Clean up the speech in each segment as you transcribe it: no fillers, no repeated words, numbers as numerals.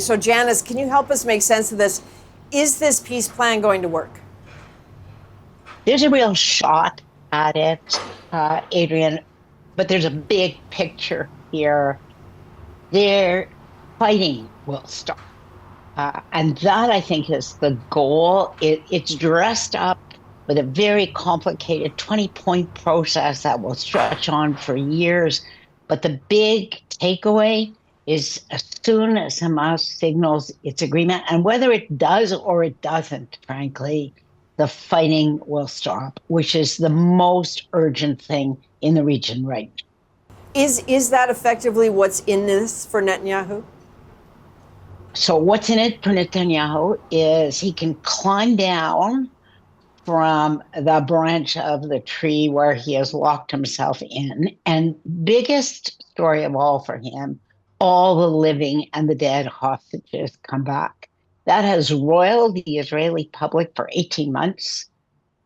So, Janice, can you help us make sense of this? Is this peace plan going to work? There's a real shot at it, Adrienne, but there's a big picture here. Their fighting will stop. And that, I think, is the goal. It's dressed up with a very complicated 20-point process that will stretch on for years. But the big takeaway is as soon as Hamas signals its agreement, and whether it does or it doesn't, frankly, the fighting will stop, which is the most urgent thing in the region right now. Is that effectively what's in this for Netanyahu? So what's in it for Netanyahu is he can climb down from the branch of the tree where he has locked himself in. And biggest story of all for him, all the living and the dead hostages come back. That has roiled the Israeli public for 18 months.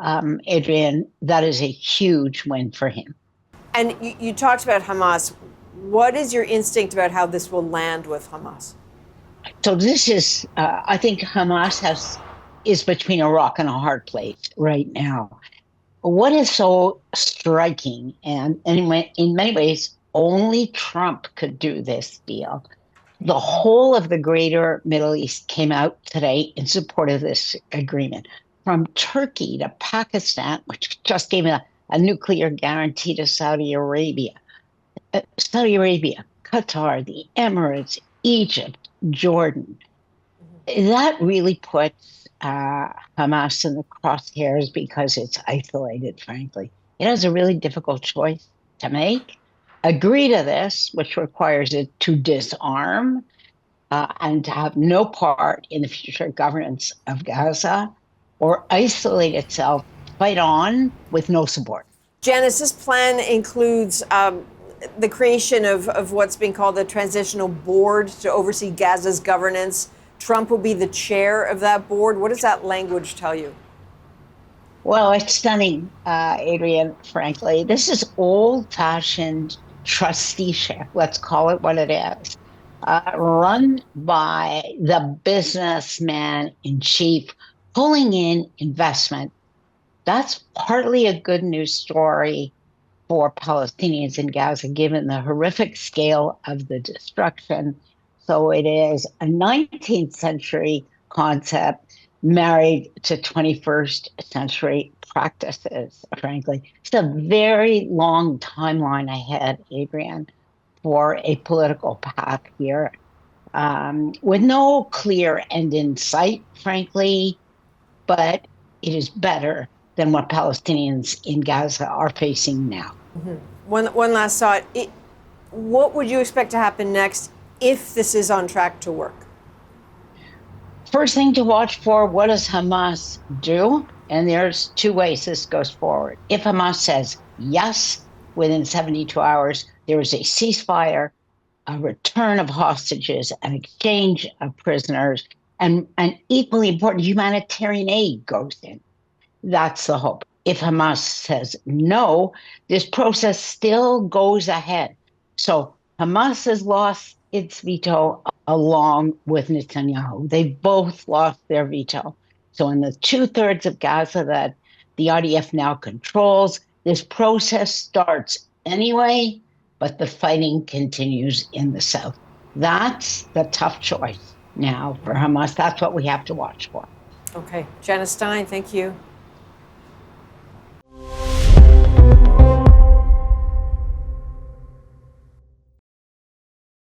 Adrienne, that is a huge win for him. And you talked about Hamas. What is your instinct about how this will land with Hamas? So this is, I think Hamas is between a rock and a hard place right now. What is so striking, and in many ways, only Trump could do this deal. The whole of the greater Middle East came out today in support of this agreement, from Turkey to Pakistan, which just gave a nuclear guarantee to Saudi Arabia, Qatar, the Emirates, Egypt, Jordan. That really puts Hamas in the crosshairs because it's isolated, frankly. It has a really difficult choice to make. Agree to this, which requires it to disarm and to have no part in the future governance of Gaza, or isolate itself, fight on with no support. Janice, this plan includes the creation of what's being called the Transitional Board to oversee Gaza's governance. Trump will be the chair of that board. What does that language tell you? Well, it's stunning, Adrienne, frankly. This is old-fashioned trusteeship, let's call it what it is, run by the businessman in chief, pulling in investment. That's partly a good news story for Palestinians in Gaza, given the horrific scale of the destruction. So it is a 19th century concept married to 21st century practices, frankly. It's a very long timeline ahead, Adrienne, for a political path here, with no clear end in sight, frankly, but it is better than what Palestinians in Gaza are facing now. Mm-hmm. One last thought. What would you expect to happen next if this is on track to work? First thing to watch for, what does Hamas do? And there's two ways this goes forward. If Hamas says yes, within 72 hours, there is a ceasefire, a return of hostages, an exchange of prisoners, and equally important, humanitarian aid goes in. That's the hope. If Hamas says no, this process still goes ahead. So Hamas has lost its veto along with Netanyahu. They both lost their veto. So in the 2/3 of Gaza that the IDF now controls, this process starts anyway, but the fighting continues in the south. That's the tough choice now for Hamas. That's what we have to watch for. Okay. Janice Stein, thank you.